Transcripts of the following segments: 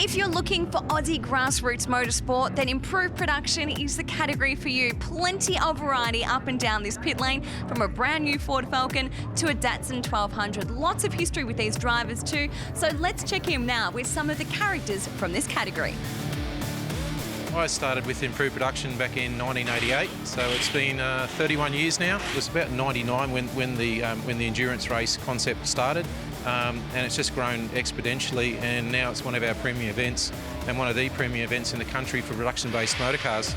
If you're looking for Aussie grassroots motorsport, then improved production is the category for you. Plenty of variety up and down this pit lane, from a brand new Ford Falcon to a Datsun 1200. Lots of history with these drivers too, so let's check in now with some of the characters from this category. I started with improved production back in 1988, so it's been 31 years now. It was about 99 when the endurance race concept started, and it's just grown exponentially, and now it's one of our premier events and one of the premier events in the country for production-based motorcars.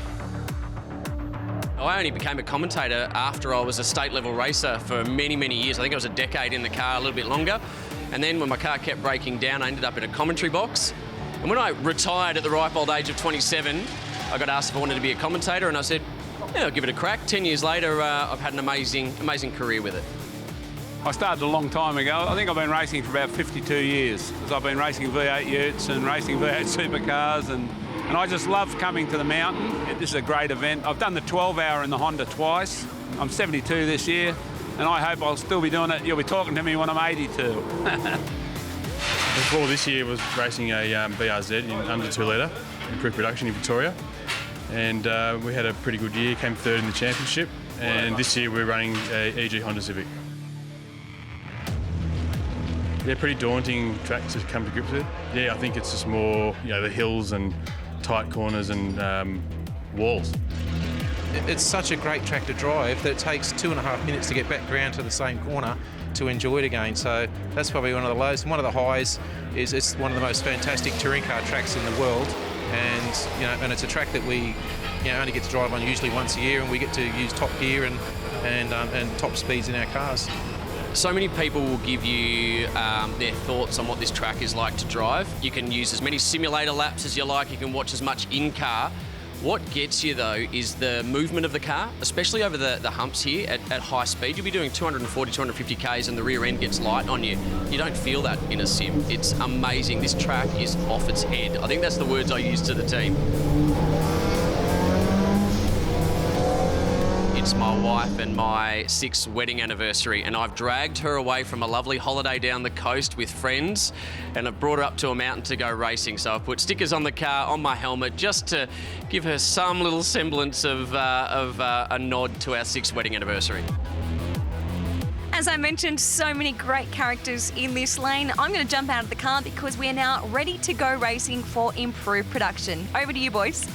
I only became a commentator after I was a state-level racer for many, many years. I think I was a decade in the car, a little bit longer. And then when my car kept breaking down, I ended up in a commentary box. And when I retired at the ripe old age of 27, I got asked if I wanted to be a commentator, and I said, yeah, I'll give it a crack. 10 years later, I've had an amazing career with it. I started a long time ago. I think I've been racing for about 52 years. Because I've been racing V8 utes and racing V8 supercars, and I just love coming to the mountain. This is a great event. I've done the 12-hour in the Honda twice. I'm 72 this year, and I hope I'll still be doing it. You'll be talking to me when I'm 82. Before this year was racing a BRZ in under 2 litre, improved production in Victoria, and we had a pretty good year, came third in the championship, and this year we're running a EG Honda Civic. Yeah, pretty daunting track to come to grips with. Yeah, I think it's just more, the hills and tight corners and walls. It's such a great track to drive that it takes 2.5 minutes to get back around to the same corner to enjoy it again. So that's probably one of the lows. One of the highs is it's one of the most fantastic touring car tracks in the world, and and it's a track that we only get to drive on usually once a year, and we get to use top gear and top speeds in our cars. So many people will give you their thoughts on what this track is like to drive. You can use as many simulator laps as you like. You can watch as much in-car. What gets you, though, is the movement of the car, especially over the humps here at high speed. You'll be doing 240, 250 Ks and the rear end gets light on you. You don't feel that in a sim. It's amazing. This track is off its head. I think that's the words I use to the team. It's my wife and my 6th wedding anniversary, and I've dragged her away from a lovely holiday down the coast with friends, and I've brought her up to a mountain to go racing. So I've put stickers on the car, on my helmet, just to give her some little semblance of a nod to our 6th wedding anniversary. As I mentioned, so many great characters in this lane. I'm going to jump out of the car because we are now ready to go racing for improved production. Over to you, boys.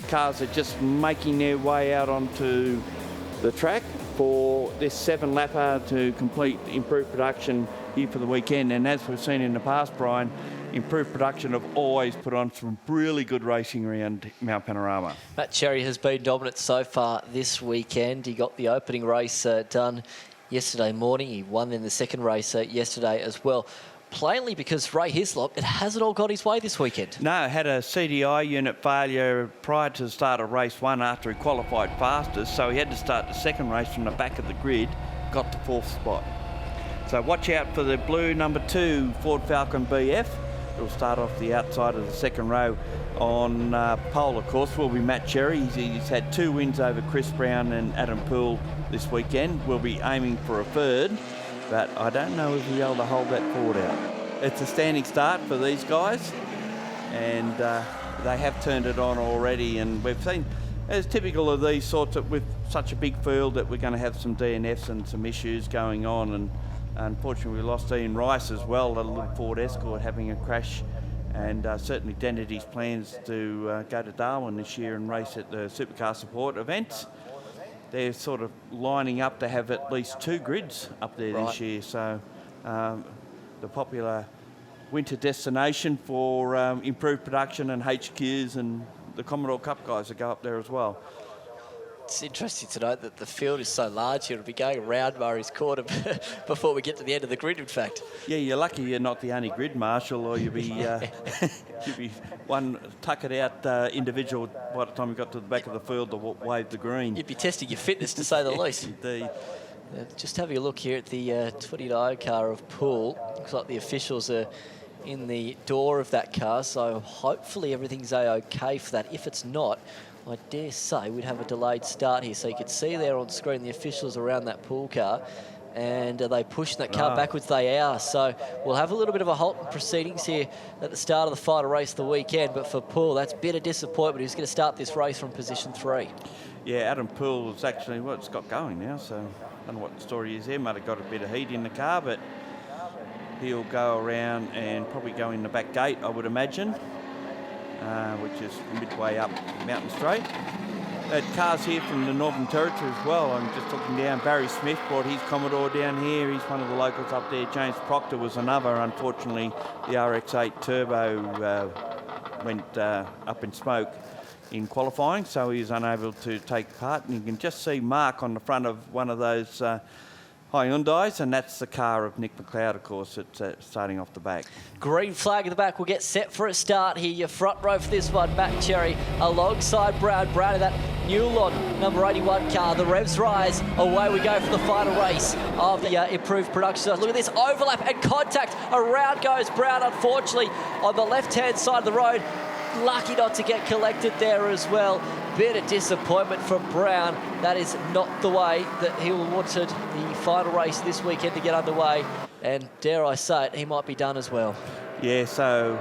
Cars are just making their way out onto the track for this 7-lapper to complete improved production here for the weekend. And as we've seen in the past, Brian, improved production have always put on some really good racing around Mount Panorama. Matt Cherry has been dominant so far this weekend. He got the opening race done yesterday morning. He won in the second race yesterday as well. Plainly because Ray Hislop, it hasn't all got his way this weekend. No, had a CDI unit failure prior to the start of race 1 after he qualified fastest, so he had to start the second race from the back of the grid, got the 4th spot. So watch out for the blue number 2 Ford Falcon BF. It'll start off the outside of the second row. On pole, of course, will be Matt Cherry. He's had 2 wins over Chris Brown and Adam Poole this weekend. We'll be aiming for a 3rd. But I don't know if he'll be able to hold that forward out. It's a standing start for these guys, and they have turned it on already, and we've seen, as typical of these sorts of, with such a big field, that we're going to have some DNFs and some issues going on, and unfortunately we lost Ian Rice as well, a little Ford Escort having a crash, and certainly dented his plans to go to Darwin this year and race at the Supercar Support events. They're sort of lining up to have at least 2 grids up there this year. So the popular winter destination for improved production and HQs, and the Commodore Cup guys will go up there as well. It's interesting to note that the field is so large here. It'll be going around Murray's Corner before we get to the end of the grid, in fact. Yeah, you're lucky you're not the only grid marshal, or you'd be you'd be one tuckered out individual by the time you got to the back of the field to wave the green. You'd be testing your fitness, to say the least. Indeed. Just having a look here at the 29 car of Poole. Looks like the officials are in the door of that car, so hopefully everything's okay for that. If it's not, I dare say we'd have a delayed start here. So you could see there on screen the officials around that Poole car. And are they pushing that car backwards? They are. So we'll have a little bit of a halt in proceedings here at the start of the final race of the weekend. But for Poole, that's a bit of disappointment. He's going to start this race from position 3. Yeah, Adam Poole is actually what's got going now. So I don't know what the story is there. Might have got a bit of heat in the car, but he'll go around and probably go in the back gate, I would imagine, which is midway up Mountain Straight. Cars here from the Northern Territory as well. I'm just looking down. Barry Smith brought his Commodore down here. He's one of the locals up there. James Proctor was another. Unfortunately, the RX-8 Turbo went up in smoke in qualifying, so he was unable to take part. And you can just see Mark on the front of one of those Hyundais, and that's the car of Nick McLeod, of course. It's starting off the back. Green flag at the back. We'll get set for a start here. Your front row for this one, Matt Cherry alongside Brown. Brown in that Newlon number 81 car. The revs rise. Away we go for the final race of the improved production. So look at this overlap and contact. Around goes Brown, unfortunately, on the left-hand side of the road. Lucky not to get collected there as well. Bit of disappointment from Brown. That is not the way that he wanted the final race this weekend to get underway. And dare I say it, he might be done as well. Yeah, so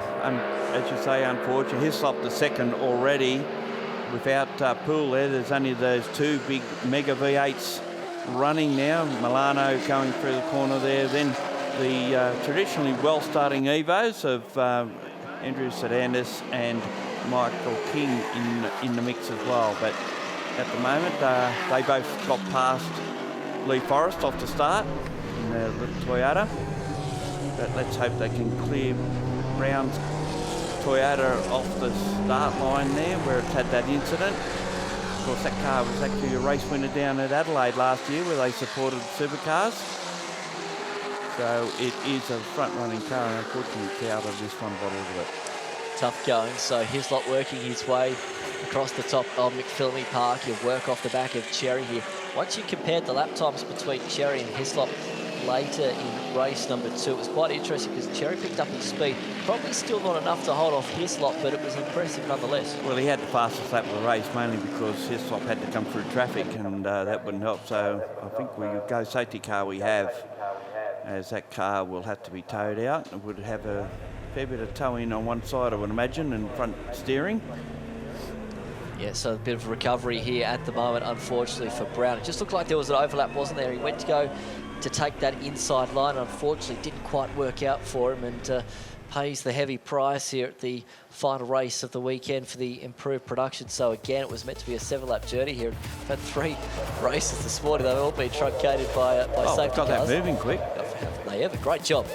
as you say, unfortunately, Hislop the second already. Without Poole there, there's only those two big Mega V8s running now. Milano going through the corner there. Then the traditionally well-starting Evos of Andrew Sedantis and Michael King in the mix as well. But at the moment, they both got past Lee Forrest off the start in their little Toyota. But let's hope they can clear Brown's Toyota off the start line there where it's had that incident. Of course, that car was actually a race winner down at Adelaide last year where they supported supercars. So it is a front-running car, and unfortunately it's out of this one by the look of it. Tough going. So Hislop working his way across the top of McPhillamy Park. He'll work off the back of Cherry here. Once you compared the lap times between Cherry and Hislop later in race number 2, it was quite interesting because Cherry picked up his speed. Probably still not enough to hold off Hislop, but it was impressive nonetheless. Well, he had the fastest lap of the race, mainly because Hislop had to come through traffic, and that wouldn't help. So I think we would go safety car we have, as that car will have to be towed out. It would have a fair bit of tow-in on one side, I would imagine, and front steering. Yeah, so a bit of recovery here at the moment, unfortunately, for Brown. It just looked like there was an overlap, wasn't there? He went to go to take that inside line. Unfortunately, didn't quite work out for him, and pays the heavy price here at the final race of the weekend for the improved production. So again, it was meant to be a 7-lap journey here. We've had 3 races this morning. They've all been truncated by safety got cars. that moving quick. Have they ever? Great job.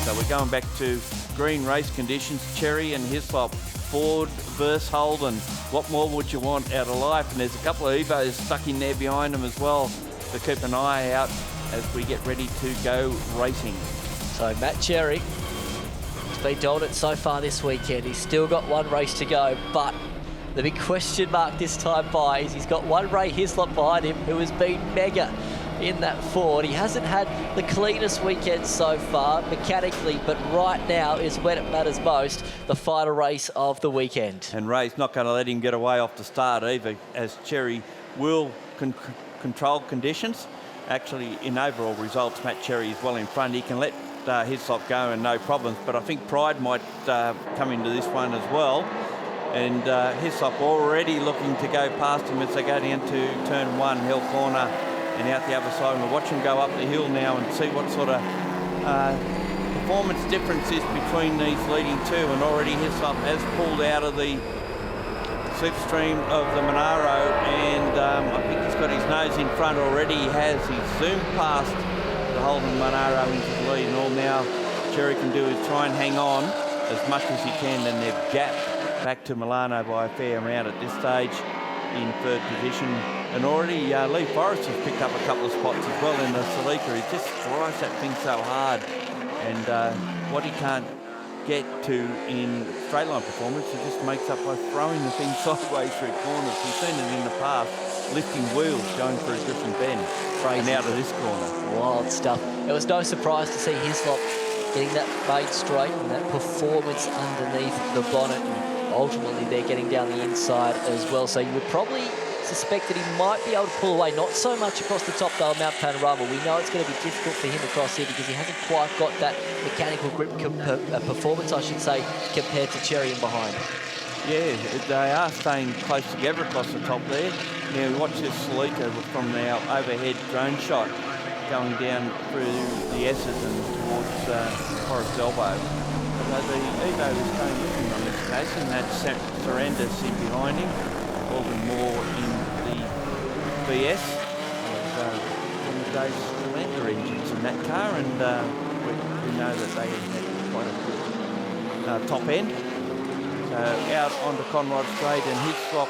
So we're going back to green race conditions. Cherry and Hislop, Ford versus Holden. What more would you want out of life? And there's a couple of Evos stuck in there behind them as well, so keep an eye out as we get ready to go racing. So Matt Cherry has been dominant so far this weekend. He's still got 1 race to go, but the big question mark this time by is he's got one Ray Hislop behind him who has been mega in that Ford. He hasn't had the cleanest weekend so far mechanically, but right now is when it matters most, the final race of the weekend. And Ray's not going to let him get away off the start either, as Cherry will control conditions. Actually, in overall results, Matt Cherry is well in front. He can let Hislop go and no problems, but I think Pride might come into this one as well. And Hislop already looking to go past him as they go down to turn 1, hill corner, and out the other side. We'll watch him go up the hill now and see what sort of performance difference is between these leading 2. And already Hislop has pulled out of the slipstream of the Monaro, and I think he's got his nose in front already. He's zoomed past the Holden Monaro into the lead, and all now Cherry can do is try and hang on as much as he can, and they've gapped back to Milano by a fair amount at this stage in 3rd position. And already Lee Forrest has picked up a couple of spots as well in the Celica. He just drives that thing so hard, and what he can't get to in straight line performance, he just makes up by throwing the thing sideways through corners. We've seen it in the past, lifting wheels going through a different bend and out of this corner. Wild stuff. It was no surprise to see Hislop getting that main straight and that performance underneath the bonnet. And ultimately they're getting down the inside as well. So you would probably suspect that he might be able to pull away, not so much across the top though of Mount Panorama. We know it's going to be difficult for him across here because he hasn't quite got that mechanical grip performance, I should say, compared to Cherry in behind. Yeah, they are staying close together across the top there. Now watch this Salika from our overhead drone shot going down through the S's and towards Forest Elbow. Although the Evo is going with him on this case, and that's Surrenders in behind him. Holden more in the BS of one of those Splendor engines in that car, and we know that they had quite a good top end. So out onto Conrod Straight, and his swap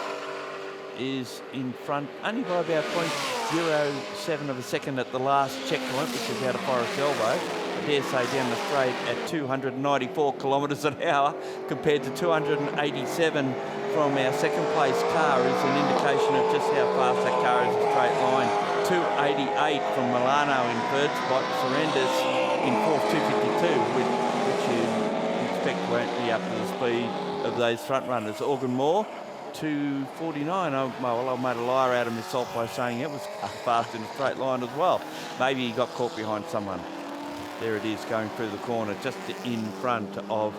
is in front only by about 0.07 of a second at the last checkpoint, which is out of Forest Elbow. I dare say down the straight at 294 kilometres an hour compared to 287 from our second place car is an indication of just how fast that car is a straight line. 288 from Milano in third spot, Surrenders in fourth 252, which you expect won't be up to the speed of those front runners. Organ Moore 249. I made a liar out of myself by saying it was fast in a straight line as well. Maybe he got caught behind someone. There it is going through the corner just in front of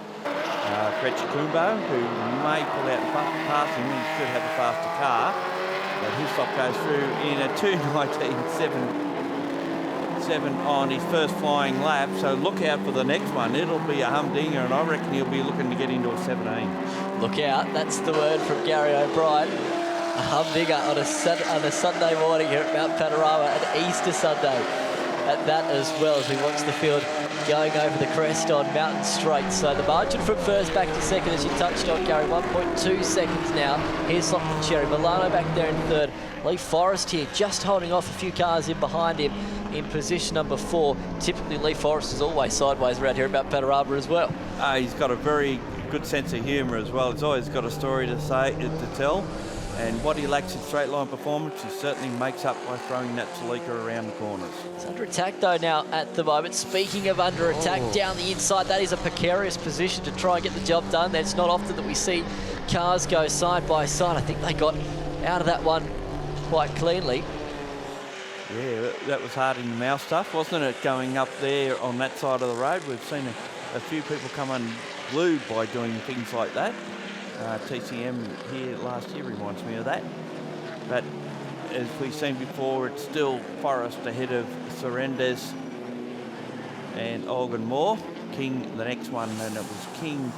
Gretchen Kumbo, who may pull out past him. He should have a faster car. But his stop goes through in a 2:19.7 on his first flying lap. So look out for the next one. It'll be a humdinger, and I reckon he'll be looking to get into a 17. Look out, that's the word from Gary O'Brien. A humdinger on a Sunday morning here at Mount Panorama, an Easter Sunday at that as well, as we watch the field going over the crest on Mountain Straight. So the margin from first back to second, as you touched on, Gary, 1.2 seconds now. Here's Sloppy Cherry. Milano back there in third. Lee Forrest here, just holding off a few cars in behind him in position number 4. Typically, Lee Forrest is always sideways around here at Mount Panorama as well. He's got a very good sense of humour as well. He's always got a story to tell. And what he lacks in straight line performance, he certainly makes up by throwing that Salika around the corners. It's under attack though now at the moment. Speaking of under attack down the inside, that is a precarious position to try and get the job done. It's not often that we see cars go side by side. I think they got out of that one quite cleanly. Yeah, that was hard in the mouth stuff, wasn't it, going up there on that side of the road? We've seen a few people come unglued by doing things like that. TCM here last year reminds me of that. But as we've seen before, it's still Forrest ahead of Surrenders and Olgan Moore. King, the next one, and it was King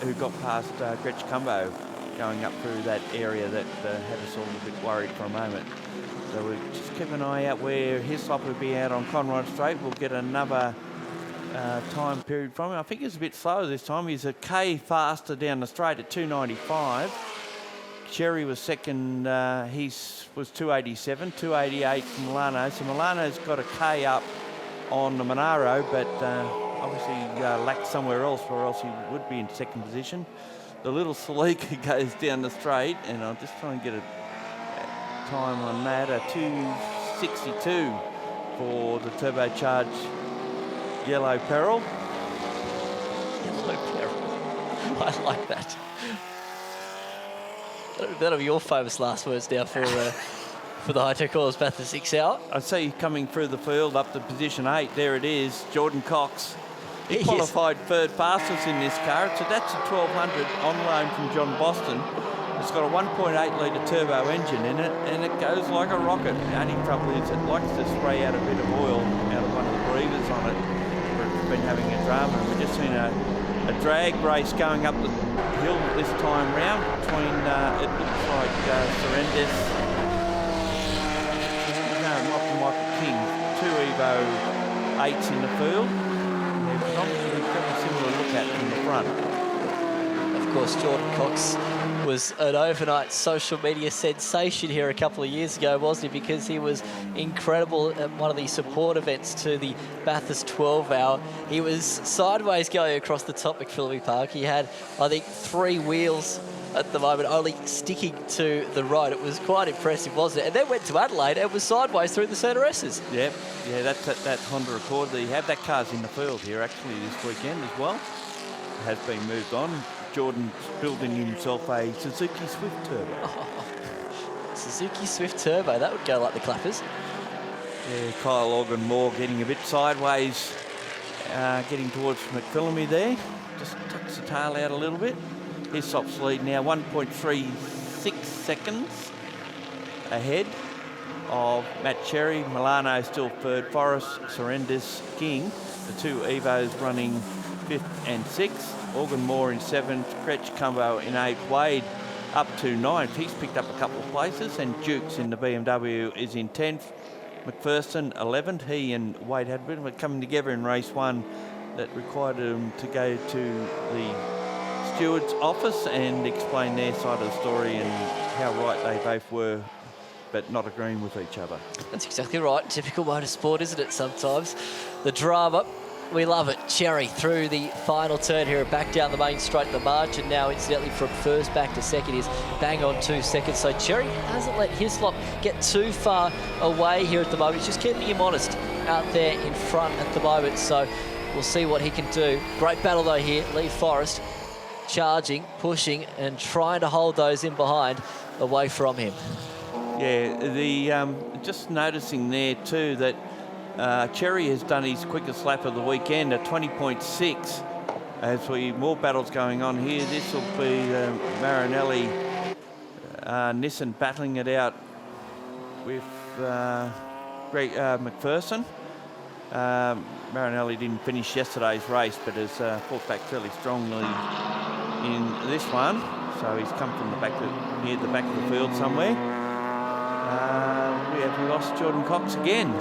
who got past Gretsch Cumbo going up through that area that had us all a bit worried for a moment. So we'll just keep an eye out where Hislop will be out on Conrod Straight. We'll get another time period from him. I think he's a bit slower this time. He's a K faster down the straight at 295. Cherry was second. He was 287, 288 from Milano. So Milano's got a K up on the Monaro, but obviously lacked somewhere else, or else he would be in second position. The little Salika goes down the straight, and I'll just try and get a time on that. A 262 for the turbocharged Yellow Peril. Yellow Peril. I like that. That'll be your famous last words now for the Hi-Tec Oils Bathurst 6 Hour. I see you coming through the field up to position 8. There it is, Jordan Cox. He qualified third fastest in this car. That's a 1200 on loan from John Boston. It's got a 1.8 litre turbo engine in it, and it goes like a rocket. The only trouble is it likes to spray out a bit of oil out of one of the breathers on it. We've been having a drama. We've just seen a drag race going up the hill this time round between, it looks like Surrenders, no, not Michael King, 2 Evo 8s in the field. They're predominantly very similar look at in the front. Of course, Jordan Cox was an overnight social media sensation here a couple of years ago, wasn't he? Because he was incredible at one of the support events to the Bathurst 12 Hour. He was sideways going across the top McPhillippi Park. He had, I think, 3 wheels at the moment, only sticking to the right. It was quite impressive, wasn't it? And then went to Adelaide and was sideways through the Centre S's. Yep, yeah, that's that Honda Accord that you have. That car's in the field here actually this weekend as well. Has been moved on. Jordan's building himself a Suzuki Swift Turbo. Suzuki Swift Turbo, that would go like the clappers. Yeah, Kyle Ogden-Moore getting a bit sideways, getting towards McPhillamy there. Just tucks the tail out a little bit. Hislop's lead now 1.36 seconds ahead of Matt Cherry. Milano still third. Forrest, Surrendis, King. The two Evos running 5th and 6th. Ogden-Moore in 7th. Kretsch Cumbo in 8th. Wade up to 9th. He's picked up a couple of places. And Dukes in the BMW is in 10th. McPherson 11th. He and Wade had a bit of it coming together in race 1 that required them to go to the steward's office and explain their side of the story and how right they both were, but not agreeing with each other. That's exactly right. Typical motorsport, isn't it, sometimes? The drama, we love it. Cherry through the final turn here, back down the main straight. The margin now, incidentally, from first back to second is bang on 2 seconds. So Cherry hasn't let Hislop get too far away here at the moment. He's just keeping him honest out there in front at the moment. So we'll see what he can do. Great battle, though, here. Lee Forrest charging, pushing, and trying to hold those in behind away from him. Yeah, the just noticing there too that Cherry has done his quickest lap of the weekend at 20.6. As more battles going on here, this will be Marinelli, Nissan battling it out with McPherson. Marinelli didn't finish yesterday's race, but has fought back fairly strongly in this one. So he's come from the back near the back of the field somewhere. We have lost Jordan Cox again. Oh,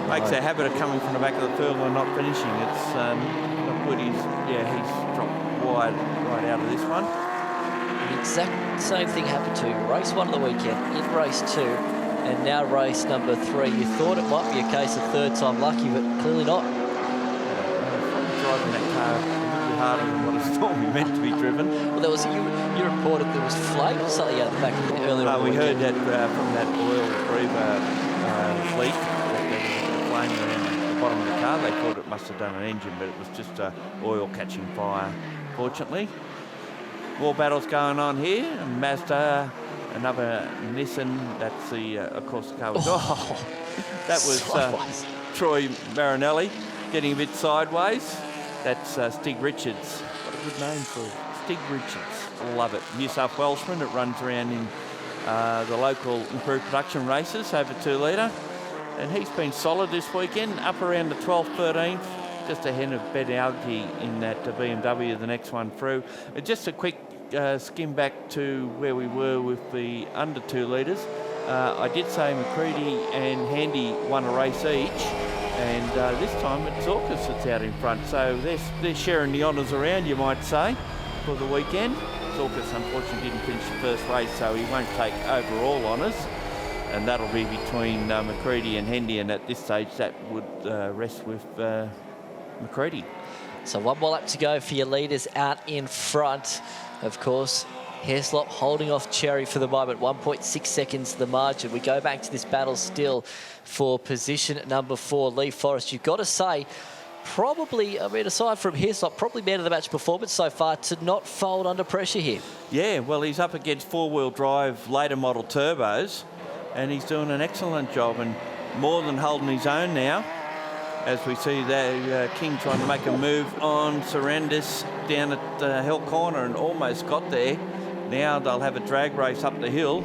no. Makes a habit of coming from the back of the field and not finishing. It's not good. He's dropped wide right out of this one. The exact same thing happened to race 1 of the weekend, in race 2, and now race number 3. You thought it might be a case of third time lucky, but clearly not. Driving that car a little bit harder than what it's normally meant to be driven. Well, there was you reported there was flame or something out the back of the earlier on the we heard weekend. that from that oil retriever fleet that there was a flame around the bottom of the car. They thought it must have done an engine, but it was just oil catching fire, fortunately. More battles going on here. Mazda, another Nissan. That's the, of course, the car was... Oh, that was Troy Marinelli getting a bit sideways. That's Stig Richards. What a good name for Stig Richards. Love it. New South Welshman. It runs around in the local improved production races over 2 litre. And he's been solid this weekend, up around the 12th, 13th, just ahead of Ben Alge in that BMW, the next one through. Just a quick skim back to where we were with the under 2 litres. I did say McCready and Handy won a race each. And this time it's Orcus that's out in front. So they're sharing the honours around, you might say, for the weekend. Orcus unfortunately didn't finish the first race, so he won't take overall honours. And that'll be between McCready and Hendy, and at this stage that would rest with McCready. So 1 more lap to go for your leaders out in front. Of course, Hislop holding off Cherry for the moment, 1.6 seconds the margin. We go back to this battle still for position number 4. Lee Forrest, you've got to say, probably, I mean, aside from Hislop, probably man of the match performance so far to not fold under pressure here. Yeah, well, he's up against 4-wheel drive later model turbos, and he's doing an excellent job and more than holding his own now. As we see there, King trying to make a move on Surrendis down at the hill corner and almost got there. Now they'll have a drag race up the hill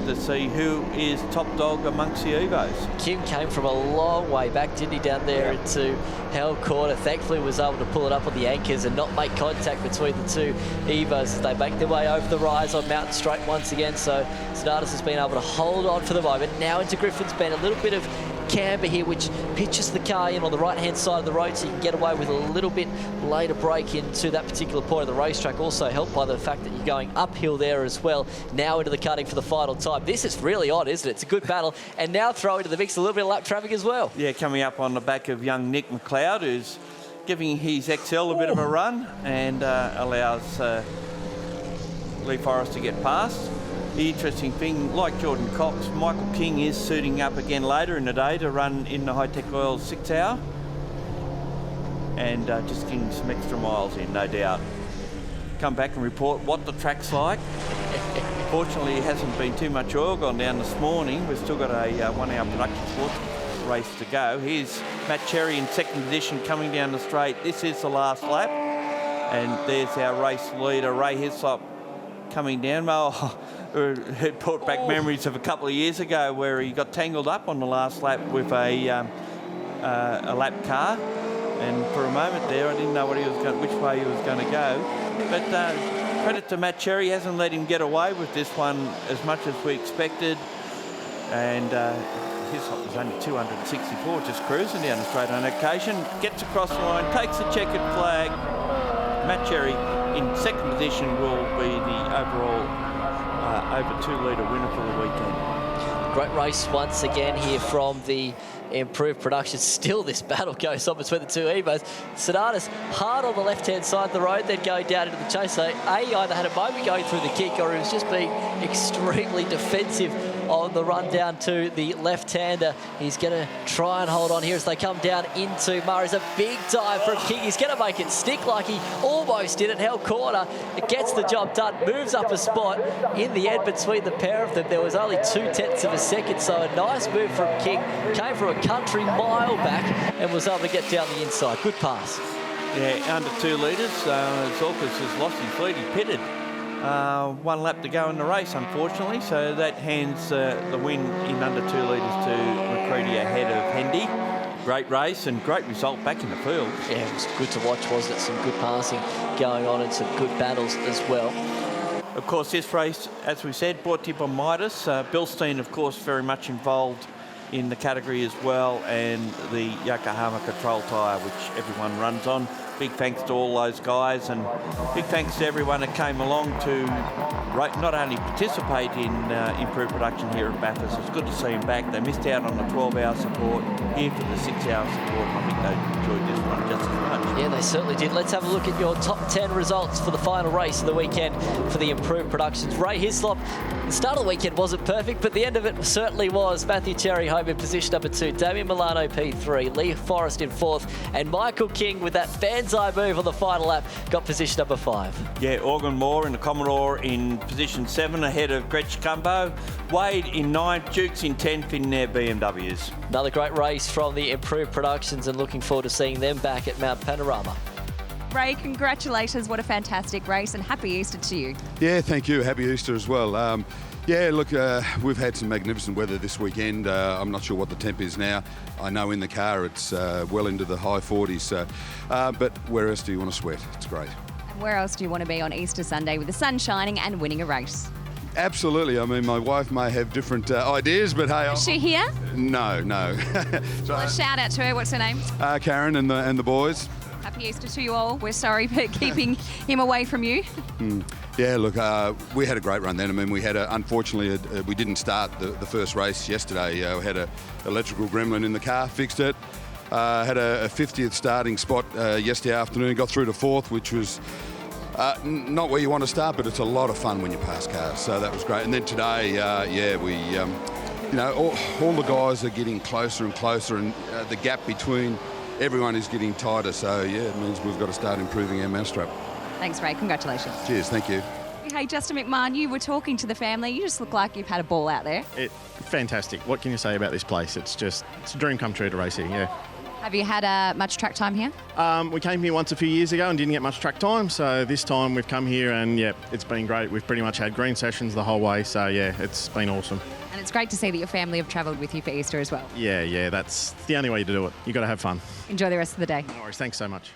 to see who is top dog amongst the Evos. Kim came from a long way back, didn't he, down there into Hell Corner. Thankfully was able to pull it up on the anchors and not make contact between the two Evos as they make their way over the rise on Mountain Straight once again. So Sonatas has been able to hold on for the moment. Now into Griffin's Bend, a little bit of camber here, which pitches the car in on the right-hand side of the road, so you can get away with a little bit later break into that particular point of the racetrack. Also helped by the fact that you're going uphill there as well. Now into the cutting for the final time. This is really odd, isn't it? It's a good battle. And now throw into the mix a little bit of lap traffic as well. Yeah, coming up on the back of young Nick McLeod, who's giving his XL a bit of a run and allows Lee Forrest to get past. The interesting thing, like Jordan Cox, Michael King is suiting up again later in the day to run in the Hi-Tec Oils 6 hour and just getting some extra miles in, no doubt. come back and report what the track's like. Fortunately, it hasn't been too much oil gone down this morning. We've still got a 1 hour production sports race to go. Here's Matt Cherry in second position coming down the straight. This is the last lap. And there's our race leader, Ray Hislop, coming down. Oh, it brought back memories of a couple of years ago where he got tangled up on the last lap with a lap car. And for a moment there, I didn't know which way he was going to go. But credit to Matt Cherry, he hasn't let him get away with this one as much as we expected. And Hislop was only 264, just cruising down the straight on occasion. Gets across the line, takes the checkered flag. Matt Cherry in second position will be the overall over 2 litre winner for the weekend. Great race once again here from the improved production. Still this battle goes on between the two Evos. Sonatas hard on the left-hand side of the road, then going down into the chase. So A either had a moment going through the kick or he was just being extremely defensive on the run down to the left-hander. He's going to try and hold on here as they come down into Murray's. A big dive from King. He's going to make it stick like he almost did it. Held corner. It gets the job done. Moves up a spot. In the end, between the pair of them, there was only 0.2 of a second. So a nice move from King. Came from a country mile back and was able to get down the inside. Good pass. Yeah, under 2 litres. Zorkas has lost his lead. He pitted. 1 lap to go in the race, unfortunately, so that hands the win in under 2 litres to McCready ahead of Hendy. Great race and great result back in the field. Yeah, it was good to watch, wasn't it? Some good passing going on and some good battles as well. Of course, this race, as we said, brought to you by Midas. Bill Steen, of course, very much involved in the category as well, and the Yokohama Control Tyre, which everyone runs on. Big thanks to all those guys, and big thanks to everyone that came along to not only participate in improved production here at Bathurst. It's good to see them back. They missed out on the 12-hour support, here for the 6-hour support. I think they enjoyed this one just as much. Yeah, they certainly did. Let's have a look at your top 10 results for the final race of the weekend for the improved productions. Ray Hislop, the start of the weekend wasn't perfect, but the end of it certainly was. Matthew Cherry home in position number 2, Damien Milano P3, Lee Forrest in 4th, and Michael King with that banzai move on the final lap got position number 5. Yeah, Organ Moore in the Commodore in position 7 ahead of Gretsch Cumbo. Wade in 9th, Dukes in 10th in their BMWs. Another great race from the improved productions and looking forward to seeing them back at Mount Panorama. Ray, congratulations. What a fantastic race and happy Easter to you. Yeah, thank you. Happy Easter as well. Yeah, look, we've had some magnificent weather this weekend. I'm not sure what the temp is now. I know in the car it's well into the high 40s. But where else do you want to sweat? It's great. And where else do you want to be on Easter Sunday with the sun shining and winning a race? Absolutely. I mean, my wife may have different ideas, but hey... Is she here? No. So, Well, a shout out to her. What's her name? Karen and the boys. Happy Easter to you all. We're sorry for keeping him away from you. Yeah, look, we had a great run then. I mean, we had unfortunately, we didn't start the first race yesterday. We had an electrical gremlin in the car, fixed it. Had a 50th starting spot yesterday afternoon, got through to 4th, which was not where you want to start, but it's a lot of fun when you pass cars. So that was great. And then today, we, all the guys are getting closer and closer, and the gap between everyone is getting tighter. So, yeah, it means we've got to start improving our mousetrap. Thanks, Ray. Congratulations. Cheers. Thank you. Hey, Justin McMahon, you were talking to the family. You just look like you've had a ball out there. Fantastic. What can you say about this place? It's a dream come true to race here, yeah. Have you had much track time here? We came here once a few years ago and didn't get much track time, so this time we've come here and, yeah, it's been great. We've pretty much had green sessions the whole way, so, yeah, it's been awesome. And it's great to see that your family have travelled with you for Easter as well. Yeah, that's the only way to do it. You've got to have fun. Enjoy the rest of the day. No worries. Thanks so much.